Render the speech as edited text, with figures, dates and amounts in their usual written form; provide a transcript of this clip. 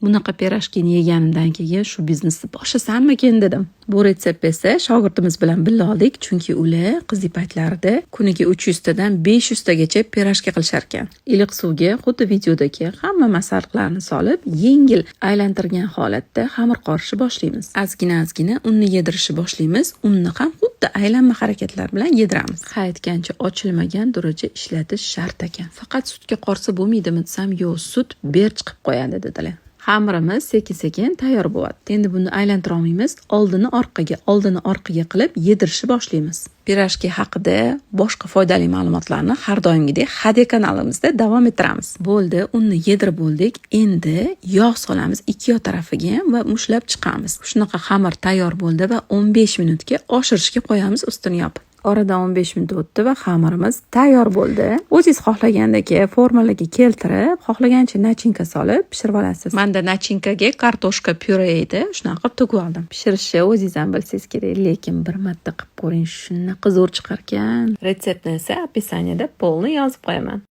Bunaqa pirojkini yeganimdan keyin shu biznesni boshlasammikin dedim. Bu retsept esa shogirdimiz bilan birga oldik, chunki ular qizli paytlarida kuniga 300 tadan 500 tagacha pirojka qilishar ekan. Iliq suvga xuddi videodagi hamma masalliqlarni solib, yengil aylantirgan holatda xamir qorishni boshlaymiz. Ozgina unni yedirishni boshlaymiz. Unni ham xuddi aylanma harakatlar bilan yediramiz. Qaytgancha ochilmagan darajada ishlatish shart ekan. Faqat sutga qorsa bo'lmaydimi desam, yo'q, sut ber chiqib qo'yadi dedilar. Xamirimiz sekin-sekin tayyor bo'lyapti. Endi buni aylantira olmaymiz. Oldini orqaga qilib yedirishni boshlaymiz. Pirojki haqida boshqa foydali ma'lumotlarni har doimgidek Hade kanalimizda davom ettiramiz. Bo'ldi, unni yedirib bo'ldik. Endi yog' solamiz ikki yoq tarafiga va mushlab chiqamiz. Shunaqa xamir tayyor bo'ldi va 15 minutga oshirishga qo'yamiz ustini yopib. Oradan 15 minut o'tdi va xamirimiz tayyor bo'ldi. O'zingiz xohlagandagi formalarga keltirib, xohlagancha nachinka solib pishirib olasiz. Menda nachinkaga kartoshka pyure edi, shunaqa qilib to'kib oldim. Pishirishni o'zingiz ham bilsangiz kerak, lekin bir marta qilib ko'ring, shunaqa zo'r chiqar ekan. Retseptni esa opisaniyada polni yozib qo'yaman.